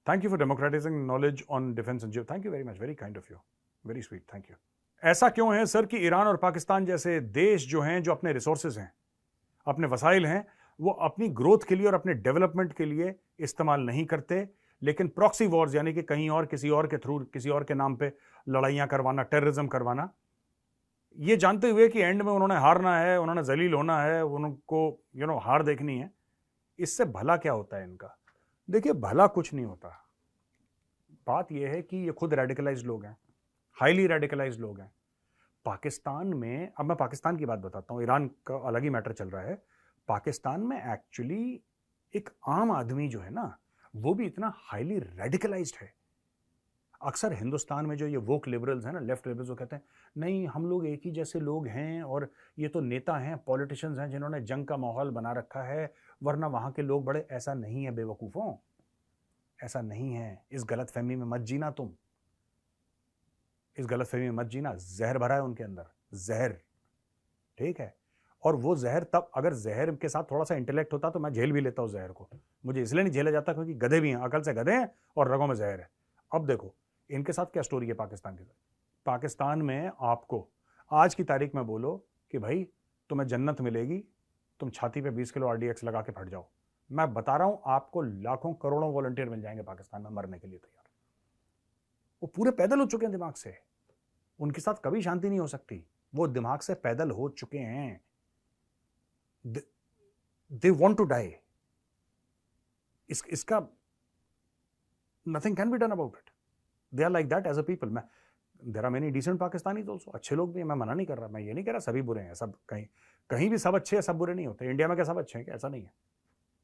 thank you for democratizing knowledge on defence and geo. Thank you very much, very kind of you, very sweet, thank you. ऐसा क्यों है सर कि ईरान और पाकिस्तान जैसे देश जो हैं, जो अपने रिसोर्सेज हैं, अपने वसाइल हैं, वो अपनी ग्रोथ के लिए और अपने डेवलपमेंट के लिए इस्तेमाल नहीं करते, लेकिन प्रॉक्सी वॉर्स यानी कि कहीं और, किसी और के थ्रू, किसी और के नाम पे लड़ाइयां करवाना, टेररिज्म करवाना, ये जानते हुए कि एंड में उन्होंने हारना है, उन्होंने जलील होना है, उनको हार देखनी है। इससे भला क्या होता है इनका? देखिए, भला कुछ नहीं होता। बात यह है कि ये खुद रेडिकलाइज्ड लोग हैं, हाईली रेडिकलाइज्ड लोग हैं। पाकिस्तान में, अब मैं पाकिस्तान की बात बताता हूं, ईरान का अलग ही मैटर चल रहा है। पाकिस्तान में एक्चुअली एक आम आदमी जो है ना, वो भी इतना हाईली रेडिकलाइज्ड है। अक्सर हिंदुस्तान में जो ये वोक लिबरल्स हैं ना, लेफ्ट लिबरल्स, वो कहते हैं नहीं हम लोग एक ही जैसे लोग हैं और ये तो नेता हैं, पॉलिटिशियंस हैं जिन्होंने जंग का माहौल बना रखा है, वरना वहां के लोग बड़े। ऐसा नहीं है बेवकूफों, ऐसा नहीं है। इस गलतफहमी में मत जीना तुम, इस गलतफहमी में मत जीना। जहर भरा है उनके अंदर, जहर, ठीक है। और वो जहर, तब अगर जहर के साथ थोड़ा सा इंटेलेक्ट होता तो मैं झेल भी लेता हूं जहर को। मुझे इसलिए नहीं झेला जाता क्योंकि गधे भी हैं, अकल से गधे हैं और रगों में जहर है। अब देखो इनके साथ क्या स्टोरी है पाकिस्तान के साथ। पाकिस्तान में आपको आज की तारीख में बोलो कि भाई तुम्हें जन्नत मिलेगी, तुम छाती पे 20 किलो RDX लगा के फट जाओ, मैं बता रहा हूं आपको लाखों करोड़ों वॉलंटियर मिल जाएंगे पाकिस्तान में मरने के लिए तैयार। वो पूरे पैदल हो चुके हैं दिमाग से, उनके साथ कभी शांति नहीं हो सकती। वो दिमाग से पैदल हो चुके हैं। They want to die. इसका nothing can be done about it. They are like that as a people. मैं, there are many decent Pakistani also, अच्छे लोग भी हैं, मैं मना नहीं कर रहा, मैं ये नहीं कह रहा सभी बुरे हैं, सब कहीं कहीं भी सब अच्छे हैं, सब बुरे नहीं होते। इंडिया में क्या सब अच्छे हैं क्या? ऐसा नहीं है।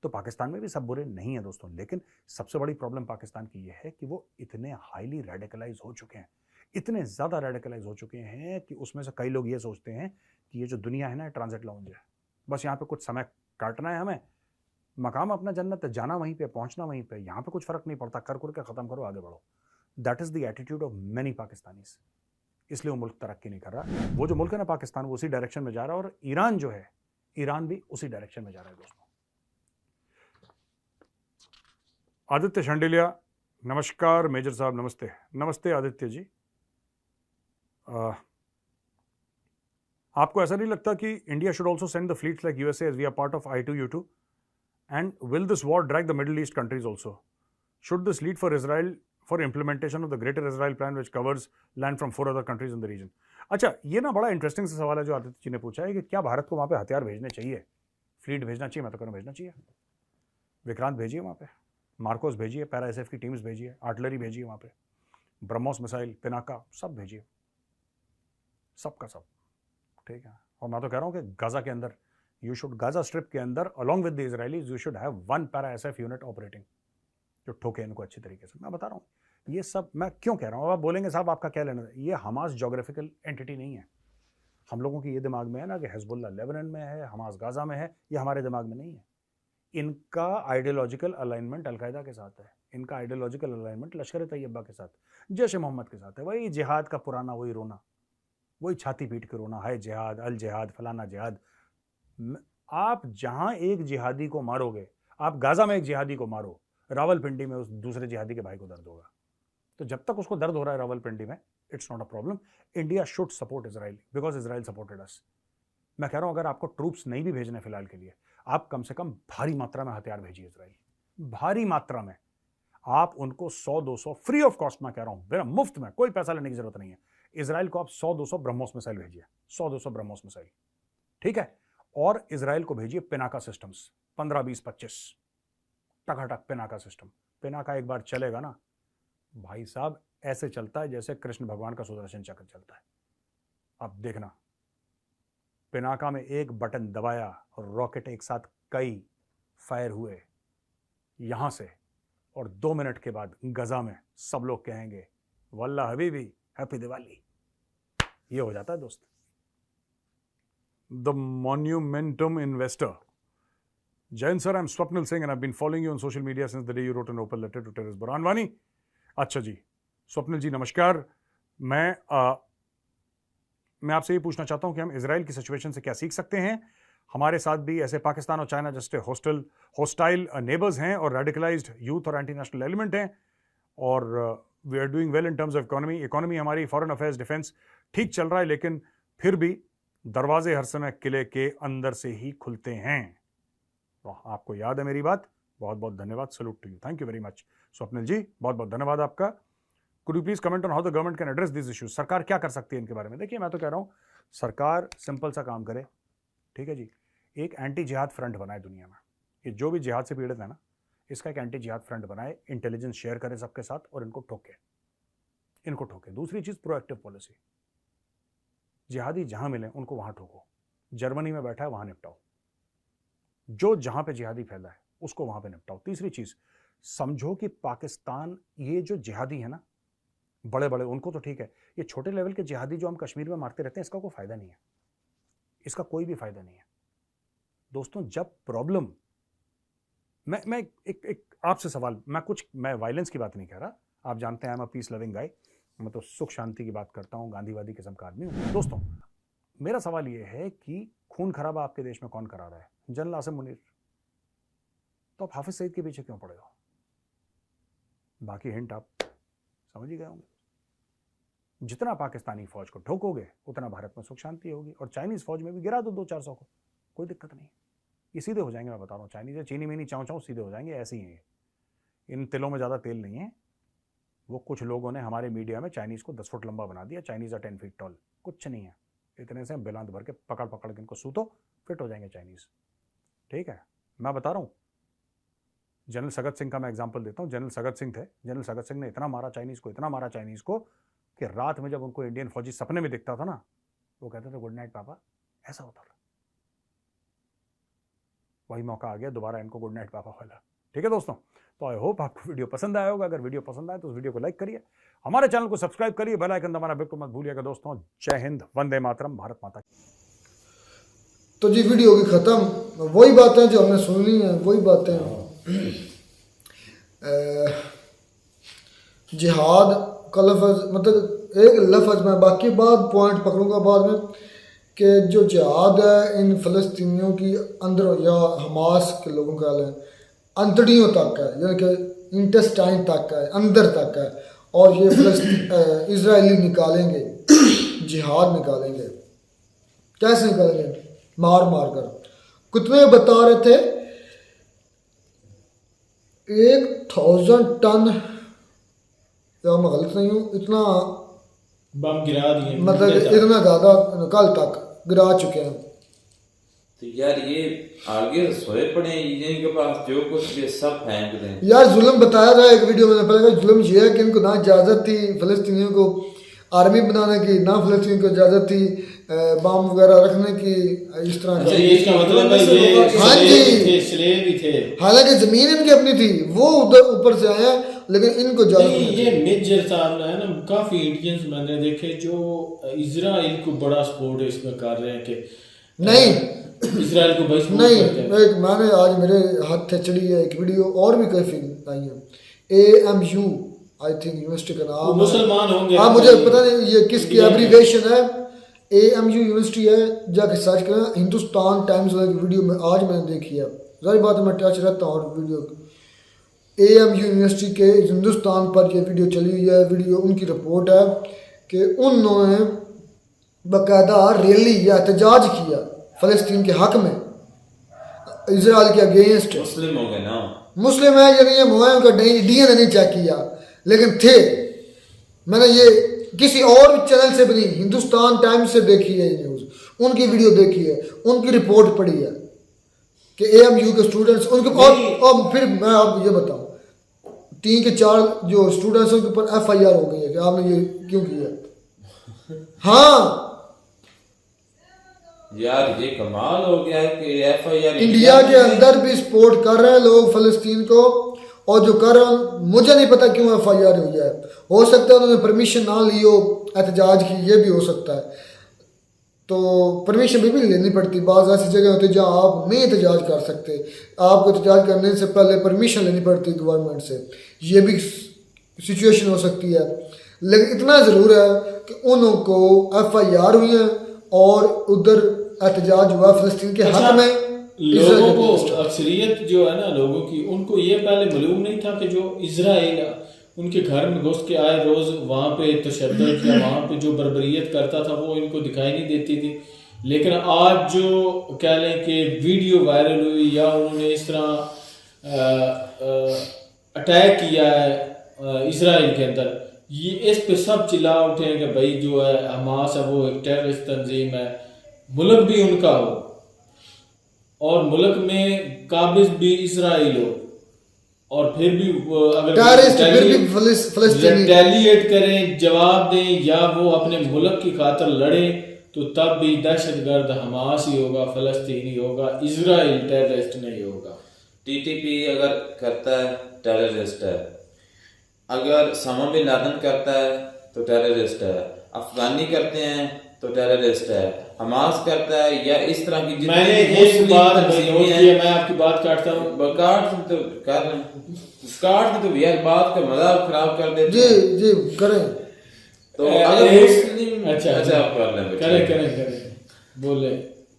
तो पाकिस्तान में भी सब बुरे नहीं है दोस्तों। लेकिन सबसे बड़ी प्रॉब्लम पाकिस्तान की यह है कि वो इतने हाईली रेडिकलाइज हो चुके हैं, इतने ज्यादा रेडिकलाइज हो चुके हैं कि उसमें से कई लोग ये सोचते हैं कि ये जो दुनिया है ना, ट्रांजिट लाउंज है, बस यहाँ पे कुछ समय काटना है हमें, मकाम अपना जन्नत है, जाना वहीं पे, पहुंचना वहीं पे, यहाँ पे कुछ फर्क नहीं पड़ता, कर के खत्म करो, आगे बढ़ो। That is the attitude of many Pakistanis. इसलिए वो मुल्क तरक्की नहीं कर रहा। वो जो मुल्क है ना पाकिस्तान, वो उसी डायरेक्शन में जा रहा है, और ईरान जो है, ईरान भी उसी डायरेक्शन में जा रहा है दोस्तों। आदित्य शांडिलिया, नमस्कार मेजर साहब, नमस्ते। नमस्ते आदित्य जी। आपको ऐसा नहीं लगता कि India should also send the fleets like USA as we are part of I2U2? And will this war drag the Middle East countries also? Should this lead for Israel for implementation of the greater Israel plan which covers land from 4 other countries in the region? अच्छा, ये ना बड़ा interesting सा सवाल है जो आदित्य जी ने पूछा है कि क्या भारत को वहां पे हथियार भेजने चाहिए, फ्लीट भेजना चाहिए? मैं तो कहूँ भेजना चाहिए। विक्रांत भेजिए वहां पे, मार्कोस भेजिए, पैरा SF की टीम्स भेजिए, आर्टिलरी भेजिए वहां पे, ब्रह्मोस मिसाइल, पिनाका, सब भेजिए, सबका सब, ठीक है। और मैं तो कह रहा हूँ कि गाजा के अंदर, यू शुड, गाजा स्ट्रिप के अंदर along with the Israelis, you should have 1 para SF unit operating जो ठोके इनको अच्छी तरीके से। मैं बता रहा हूँ ये सब मैं क्यों कह रहा हूँ। आप बोलेंगे साहब आपका क्या लेना है, ये हमास जोग्राफिकल एंटिटी नहीं है। हम लोगों की ये दिमाग में है ना कि हिजबुल्लाह लेबनान में है, हमास गाजा में है, ये हमारे दिमाग में नहीं है। इनका आइडियोलॉजिकल अलाइनमेंट अलकायदा के साथ है, इनका आइडियोलॉजिकल अलाइनमेंट लश्कर तैयबा के साथ, जैश मोहम्मद के साथ है। वही जिहाद का पुराना वही रोना, वही छाती पीट के रोना, है जिहाद, अल जिहाद, फलाना जिहाद। आप जहां एक जिहादी को मारोगे, आप गाजा में एक जिहादी को मारो, रावलपिंडी में उस दूसरे जिहादी के भाई को दर्द होगा। तो जब तक उसको दर्द हो रहा है रावलपिंडी में, it's not a problem. India should support Israel because Israel supported us. मैं कह रहा हूं अगर आपको ट्रूप्स नहीं भी भेजने फिलहाल के लिए, आप कम से कम भारी मात्रा में हथियार भेजिए इजराइल, भारी मात्रा में। आप उनको 100-200 फ्री ऑफ कॉस्ट, मैं कह रहा हूं, बिना मुफ्त में, कोई पैसा लेने की जरूरत नहीं है। इजराइल को आप 100-200 ब्रह्मोस मिसाइल भेजिए, 100-200 ब्रह्मोस मिसाइल, ठीक है। और इजराइल को भेजिए पिनाका सिस्टम्स, 15, 20, 25 टकाटक पिनाका सिस्टम। पिनाका एक बार चलेगा ना भाई साहब, ऐसे चलता है जैसे कृष्ण भगवान का सुदर्शन चक्र चलता है। अब देखना, पिनाका में एक बटन दबाया और रॉकेट एक साथ कई फायर हुए, यहां से, और 2 मिनट के बाद गजा में सब लोग कहेंगे वल्ला हबीबी, हैप्पी दिवाली, ये हो जाता है दोस्त। The momentum investor, Jain sir, I am Swapnil Singh and I been following you on social media since the day you wrote an open letter to terrorist Burhan Wani. अच्छा जी, स्वप्निल जी नमस्कार। मैं आपसे ये पूछना चाहता हूं कि हम इजराइल की सिचुएशन से क्या सीख सकते हैं। हमारे साथ भी ऐसे पाकिस्तान और चाइना जैसे होस्टाइल नेबर्स हैं और रेडिकलाइज्ड यूथ और एंटी नेशनल एलिमेंट हैं, और we are doing well in terms of economy हमारी, फॉरेन अफेयर्स, डिफेंस ठीक चल रहा है, लेकिन फिर भी दरवाजे हर समय किले के अंदर से ही खुलते हैं। तो आपको याद है मेरी बात, बहुत बहुत धन्यवाद, salute to you, thank you very much Swapnil ji, बहुत बहुत धन्यवाद आपका। Could you please comment on how the government can address this issues. सरकार क्या कर सकती है इनके बारे में? देखिए, मैं तो कह रहा हूं सरकार सिंपल सा काम करे, ठीक है जी, एक एंटी जिहाद फ्रंट बनाए दुनिया में। ये जो भी जिहाद से पीड़ित है ना, इसका एक एंटी जिहाद फ्रंट बनाए, इंटेलिजेंस शेयर करे सबके साथ और इनको ठोके। दूसरी चीज, प्रोएक्टिव पॉलिसी, जिहादी जहां मिले उनको वहां ठोको। जर्मनी में बैठा है वहां निपटाओ, जो जहां पे जिहादी फैला है उसको वहां पे निपटाओ। तीसरी चीज, समझो कि पाकिस्तान, ये जो जिहादी है ना बड़े बड़े, उनको तो ठीक है, ये छोटे लेवल के जिहादी जो हम कश्मीर में मारते रहते हैं, इसका कोई फायदा नहीं है, इसका कोई भी फायदा नहीं है दोस्तों। जब प्रॉब्लम, मैं एक आपसे सवाल, मैं वायलेंस की बात नहीं कह रहा, आप जानते हैं I am a peace loving गाय, मैं तो सुख शांति की बात करता हूं, गांधीवादी किस्म का आदमी हूं। दोस्तों, मेरा सवाल यह है कि खून खराबा आपके देश में कौन करा रहा है? जनरल आसिम मुनीर। तो आप हाफिज सईद के पीछे क्यों पड़े हो? बाकी हिंट आप समझ ही गए होंगे। जितना पाकिस्तानी फौज को ठोकोगे उतना भारत में सुख शांति होगी, और चाइनीज फौज में भी गिरा दो 200-400 को, कोई दिक्कत नहीं। ये सीधे हो जाएंगे, मैं बता रहा हूँ, चाइनीज चीनी मीनी चाँव सीधे हो जाएंगे, ऐसे ही हैं। इन तिलों में ज़्यादा तेल नहीं है। वो कुछ लोगों ने हमारे मीडिया में चाइनीज़ को 10 फुट लंबा बना दिया, चाइनीज़ आर 10 फीट टॉल, कुछ नहीं है। इतने से बिलांत भर के पकड़ के इनको सूतो, फिट हो जाएंगे चाइनीज़, ठीक है। मैं बता रहा हूँ, जनरल सगत सिंह का मैं एग्जाम्पल देता हूँ। जनरल सगत सिंह थे, जनरल सगत सिंह ने इतना मारा चाइनीज़ को कि रात में जब उनको इंडियन फौजी सपने में दिखता था ना, वो कहते थे गुड नाइट पापा, ऐसा होता था। वही मौका आ गया दोबारा इनको गुड नाइट पापा वाला, ठीक है दोस्तों। तो आई होप आपको वीडियो पसंद आया होगा। अगर वीडियो पसंद आए तो उस वीडियो को लाइक करिए, हमारे चैनल को सब्सक्राइब करिए, बेल आइकन दबाना बिल्कुल मत भूलिएगा दोस्तों। जय हिंद, वंदे मातरम, भारत माता की। तो जी वीडियो होगी ख़त्म। वही बातें जो हमने सुन ली हैं, वही बातें, जिहाद का लफ्ज़, मतलब एक लफ्ज़ में, बाकी बात पॉइंट पकड़ूंगा बाद में, कि जो जिहाद है इन फ़लस्तीनियों की अंदर, या हमास के लोगों का है, अंतड़ियों तक है, यानी कि इंटेस्टाइन तक है, अंदर तक है, और ये इजरायली निकालेंगे, जिहाद निकालेंगे। कैसे निकालेंगे? मार कर। कितने बता रहे थे? 1000 टन, या मैं गलत नहीं हूँ, इतना बम गिरा दिए, मतलब इतना ज़्यादा कल तक गिरा चुके हैं। तो यार ये आगे सोए पड़े हैं, इनके पास जो कुछ भी सब फेंक दें। यार जुल्म बताया था एक वीडियो में पहले, जुल्म ये है कि इनको ना इजाज़त थी फ़लस्तीनियों को आर्मी बनाने की, ना फ़लस्तीनियों को इजाज़त थी बम वगैरह रखने की, इस तरह अच्छा, ये इसका मतलब है ये हाँ जी, स्लेव भी थे। हालांकि ज़मीन इनकी अपनी थी, वो उधर ऊपर से आए हैं, लेकिन इनको इजाज़त नहीं। ये मेजर साहब है ना, काफ़ी इंडियंस मैंने देखे जो इजराइल को बड़ा सपोर्ट है इसमें कर रहे हैं कि नहीं, इजराइल को भाई सपोर्ट नहीं, करते हैं। एक मैंने आज मेरे हाथ से चढ़ी है एक वीडियो, और भी काफ़ी आई है, AMU आई थिंक यूनिवर्सिटी का नाम, मुसलमान होंगे। हाँ, मुझे पता नहीं ये किसकी एब्रीवेशन है, AMU यूनिवर्सिटी है, जाके सर्च करें। हिंदुस्तान टाइम्स वाले की वीडियो में आज मैंने देखी है, ज़ाहिर बात है मैं टच रहता हूँ, और वीडियो AMU यूनिवर्सिटी के हिंदुस्तान पर ये वीडियो चली हुई है। वीडियो उनकी रिपोर्ट है कि उन्होंने बाकायदा रैली या एहतजाज किया फ़लस्तीन के हक़ में, इजराइल के अगेंस्ट। मुस्लिम हो गए ना, मुस्लिम है या नहीं है, मुआ उनका DNA नहीं चेक किया, लेकिन थे। मैंने ये किसी और चैनल से भी नहीं, हिंदुस्तान टाइम्स से देखी है ये न्यूज़, उनकी वीडियो देखी है, उनकी रिपोर्ट पढ़ी है कि AMU के स्टूडेंट्स उनके, और फिर मैं आप ये बताऊं, 3 के 4 जो स्टूडेंट्स हैं उनके ऊपर FIR हो गई है कि आपने ये क्यों किया। हाँ यार ये कमाल हो गया है कि FIR इंडिया के अंदर भी सपोर्ट कर रहे हैं लोग फ़लस्तीन को, और जो कर रहा हूँ मुझे नहीं पता क्यों FIR हुई है। हो सकता है उन्होंने परमिशन ना ली हो एहतजाज की, ये भी हो सकता है। तो परमिशन भी लेनी पड़ती। बाज़ ऐसी जगह होती है जहाँ आप नहीं एहतजाज कर सकते, आपको एहतजाज करने से पहले परमिशन लेनी पड़ती है गवर्नमेंट से। ये भी सिचुएशन हो सकती है। लेकिन इतना ज़रूर है कि उनको FIR हुई है और उधर एहतजाज हुआ फ़लस्तीन के हक़ में। लोगों को अक्सरियत जो है ना लोगों की, उनको ये पहले मालूम नहीं था कि जो इजराइल उनके घर में घुस के आए रोज़ वहाँ पे तशद्दुद या वहाँ पे जो बर्बरियत करता था वो इनको दिखाई नहीं देती थी। लेकिन आज जो कह लें कि वीडियो वायरल हुई या उन्होंने इस तरह अटैक किया है इजराइल के अंदर, ये इस पे सब चिल्ला उठे हैं कि भाई जो है हमास है वो एक टेररिस्ट तंजीम है, मुल्क भी उनका हो और मुल्क में काबिज भी इजराइल हो, और फिर भी अगर रिटेलिएट करें, जवाब दें या वो अपने मुल्क की खातिर लड़ें, तो तब भी दहशतगर्द हमास ही होगा, फ़लस्तीनी होगा, इजराइल टेररिस्ट नहीं होगा। TTP अगर करता है टेररिस्ट है, अगर समा बिन लादेन करता है तो टेररिस्ट है, अफगानी करते हैं तो टेररिस्ट है, हमास करता है या इस तरह की मैंने एक बात नोट की है, मैं आपकी बात काटता हूँ। काट तो यार बात का मजाक खराब कर देते जी जी करें। तो अगर मुस्लिम अच्छा करें बोले,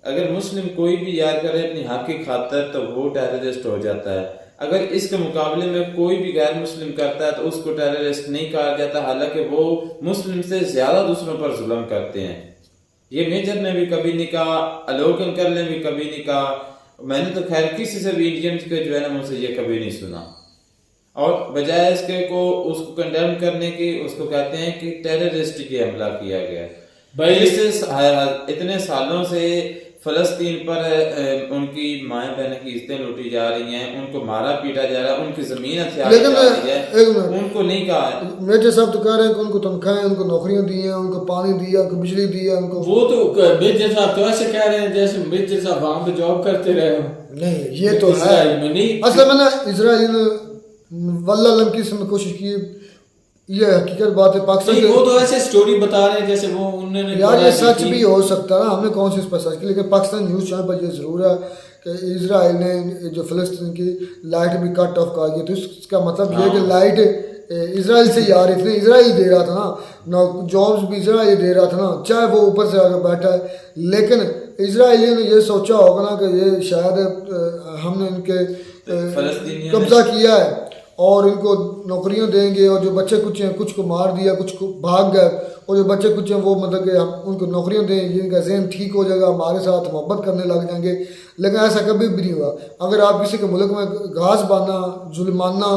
अगर मुस्लिम कोई भी यार करे अपनी हक की खातिर तो वो टेररिस्ट हो जाता है। अगर इसके मुकाबले में कोई भी गैर मुस्लिम करता है तो उसको टेररिस्ट नहीं कहा जाता, हालांकि वो मुस्लिम से ज्यादा दूसरों पर जुल्म करते हैं। ये मेजर ने भी कभी नहीं कहा, आलोक अंकल ने भी कभी नहीं कहा, मैंने तो खैर किसी से भी इंडियंस के जो है ना मुझसे ये कभी नहीं सुना। और बजाय इसके को उसको कंडेम करने की उसको कहते हैं कि टेररिस्ट की हमला किया गया भाई। इससे इतने सालों से फलस्तीन पर उनकी माएं बहनें की इज्जतें लूटी जा रही हैं, उनको मारा पीटा जा रहा है, उनकी जमीन हथियार जा रही है, उनको नहीं कहा है। मेजर साहब तो कह रहे हैं कि उनको तनख्वाहें, उनको नौकरियां दी हैं, उनको पानी दिया, उनको बिजली दिया, उनको वो तो मेजर साहब तो ऐसे कह रहे हैं जैसे मेजर साहब वहां पे जॉब करते रहे हो। नहीं ये तो है असल में ना, इजराइल ने वल्लाह लम की इसमें कोशिश की, ये हकीकत बात है। पाकिस्तान वो तो ऐसे स्टोरी बता रहे हैं जैसे वो उन्होंने यार ये सच भी हो सकता है ना, हमने कौन सी इस पर सर्च की, लेकिन पाकिस्तान न्यूज़ चैनल पर ये ज़रूर है कि इजराइल ने जो फ़लस्तीन की लाइट भी कट ऑफ कर दी। तो इसका मतलब ये कि लाइट इजराइल से ही आ रही थी, इजराइल दे रहा था ना जॉब्स भी इजराइल दे रहा था ना, चाहे वो ऊपर से आकर बैठा है। लेकिन इजराइलियों ने ये सोचा होगा ना कि ये शायद हमने इनके कब्जा किया है और इनको नौकरियां देंगे, और जो बच्चे कुछ हैं कुछ को मार दिया, कुछ को भाग गए, और जो बच्चे कुछ हैं वो मतलब कि हम उनको नौकरियां दें, जिनका जहन ठीक हो जाएगा, हमारे साथ मोहब्बत करने लग जाएंगे। लेकिन ऐसा कभी भी नहीं हुआ। अगर आप किसी के मुल्क में घास बांधना, जुल्माना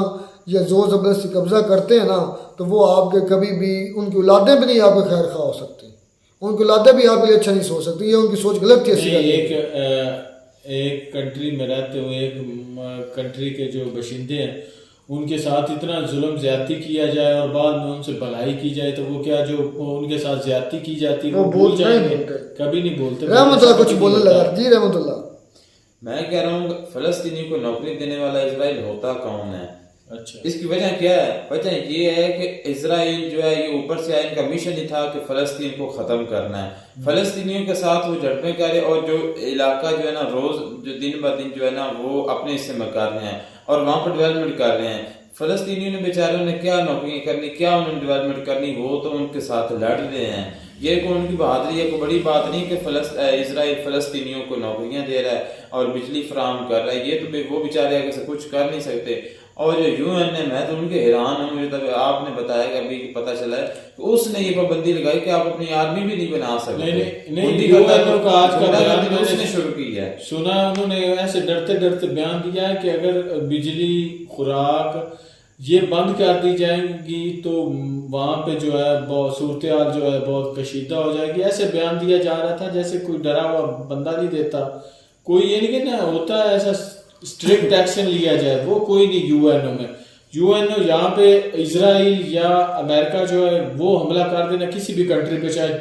या जोर ज़बरदस्ती कब्जा करते हैं ना, तो वो आपके कभी भी, उनकी औलादें भी नहीं आपके खैर खा हो सकती, उनकी औलादें भी आपके लिए अच्छा नहीं सोच सकती, ये उनकी सोच गलत थी। एक कंट्री में रहते हुए एक कंट्री के जो बशिंदे हैं उनके साथ इतना जुल्म ज्यादती किया जाए और बाद में उनसे भलाई की जाए, तो वो क्या जो उनके साथ ज्यादती की जाती वो भूल जाएंगे? कभी नहीं बोलते। रहमतुल्लाह कुछ बोलने लगा जी। रहमतुल्लाह, मैं कह रहा हूँ फलस्तीनी को नौकरी देने वाला इजराइल होता कौन है? अच्छा, इसकी वजह क्या है? वजह ये है कि इजराइल जो है ये ऊपर से आया, इनका मिशन ही था कि फलस्तीन को ख़त्म करना है। फलस्तीनियों के साथ वो झड़पें करे और जो इलाका जो है ना रोज़ जो दिन ब दिन जो है ना वो अपने हिस्से में कर रहे हैं और वहाँ पर डेवलपमेंट कर रहे हैं। फलस्तीनियों ने बेचारों ने क्या नौकरियाँ करनी, क्या उन्होंने डेवलपमेंट करनी, वो तो उनके साथ लड़ रहे हैं। ये को उनकी बहादुरी है, कोई बड़ी बात नहीं कि इजराइल फलस्तीनियों को नौकरियाँ दे रहा है और बिजली फराहम कर रहा है। ये तो वो बेचारे आगे से कुछ कर नहीं सकते। और जो UN है, मैं तो उनके हैरान हूँ। मुझे तब आपने बताया कि अभी पता चला है कि उसने ये पाबंदी लगाई कि आप अपनी आर्मी भी नहीं बना सकते। उसने शुरू की है। सुना उन्होंने ऐसे डरते डरते बयान दिया है कि अगर बिजली खुराक ये बंद कर दी जाएंगी तो वहाँ पे जो है बहुत सूरत हाल जो है बहुत कशीदा हो जाएगी। ऐसे बयान दिया जा रहा था जैसे कोई डरा हुआ बंदा नहीं देता, कोई ये नहीं कहना होता है ऐसा स्ट्रिक्ट एक्शन लिया जाए, वो कोई नहीं। UNO में UNO यहाँ पे इजराइल या अमेरिका जो है वो हमला कर देना किसी भी कंट्री पे, चाहे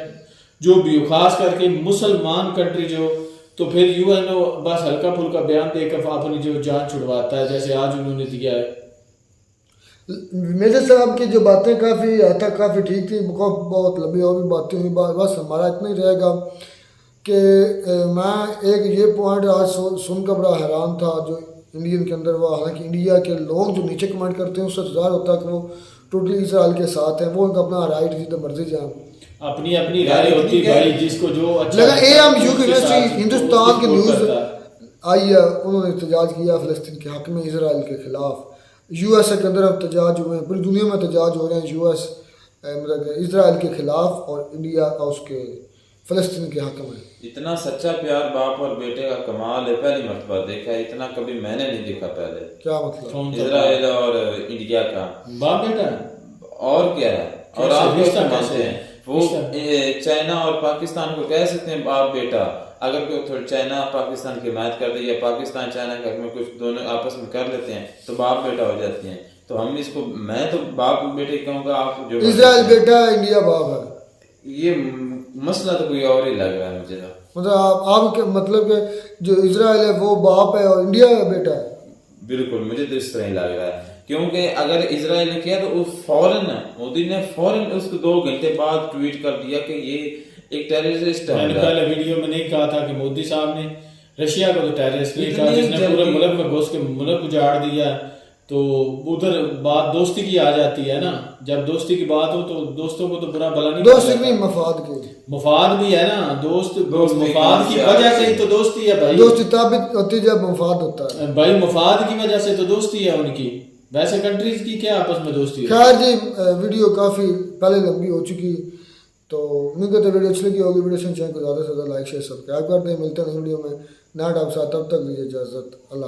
जो भी हो, खास करके मुसलमान कंट्री जो, तो फिर UNO बस हल्का फुल्का बयान देकर अपनी जो जान छुड़वाता है, जैसे आज उन्होंने दिया है। मेजर साहब की जो बातें काफ़ी हद तक काफ़ी ठीक थी, बहुत लंबी और भी बातें हुई, बस हमारा इतना ही रहेगा कि मैं एक ये पॉइंट आज सुनकर बड़ा हैरान था जो इंडियन के अंदर हुआ। हालांकि इंडिया के लोग जो नीचे कमेंट करते हैं उससे ज़ाहिर होता है कि वो टोटली इसराइल के साथ हैं, वो उनका अपना राइट जितना मर्जी जाए, अपनी अपनी राय होती है भाई, जिसको जो अच्छा लेकिन लगता है, AMU की उसके यूनिवर्सिटी साथ हिंदुस्तान उसकी की सपोर्ट न्यूज़ करता है। आई है, उन्होंने एहतजाज किया फ़लस्तीन के हक़ में इसराइल के ख़िलाफ़। USA के अंदर एहतजाज हुए हैं, पूरी दुनिया में एहतजाज हो रहे हैं US मतलब इसराइल के ख़िलाफ़ और इंडिया उसके फ़लस्तीन के हक़ में। इतना सच्चा प्यार बाप और बेटे का कमाल है, पहली मर्तबा देखा है, इतना कभी मैंने नहीं देखा पहले। क्या मतलब? कौन सा इजराइल और इंडिया का बाप बेटा है? और क्या है, और कैसे? आप रिश्ता कैसे कैसे मानते है? हैं? वो चाइना और पाकिस्तान को कह सकते हैं बाप बेटा, अगर कोई थोड़ा चाइना पाकिस्तान की हिमायत कर दे या पाकिस्तान चाइना के हक में कुछ दोनों आपस में कर लेते हैं तो बाप बेटा हो जाते हैं। तो हम इसको, मैं तो बाप बेटे कहूँगा, आप जो इसराइल बेटा है, इंडिया बाप है। ये मसला तो कोई और ही लग रहा है मुझे तो। मतलब आप मतलब कि जो इसराइल है वो बाप है और इंडिया बेटा है। बिल्कुल, मुझे तो इस तरह ही लग रहा है, क्योंकि अगर इसराइल ने किया तो उस फौरन मोदी ने फौरन उसको 2 घंटे बाद ट्वीट कर दिया कि ये एक टेररिस्ट मैंने है। पहले वीडियो में नहीं कहा था कि मोदी साहब ने रशिया को तो टेररिस्ट नहीं कहा, इतनी जिसने पूरे जल्दी- मुल्क में घुस के मुल्क उजाड़ दिया। तो उधर बात दोस्ती की आ जाती है ना, जब दोस्ती की बात हो तो दोस्तों को तो बुरा भला नहीं दोस्त कहा नहीं जाता। मफाद के, मुफाद भी है ना, दोस्त दोस्ती मुफाद की कहाँ से वजह आती से ही तो दोस्ती है भाई। दोस्ती ताबित होती है जब मफाद होता है। भाई मुफाद की वजह से तो दोस्ती है उनकी, वैसे कंट्रीज की क्या आपस में दोस्ती है? खैर जी, वीडियो काफ़ी पहले लंबी हो चुकी, तो उम्मीद करते वीडियो अच्छी लगी होगी। वीडियो चैनल को ज़्यादा से ज़्यादा लाइक शेयर सब्सक्राइब कर दें। मिलते हैं नई वीडियो में नया डाउट साथ, तब तक लीजिए इजाज़त। अल्लाह।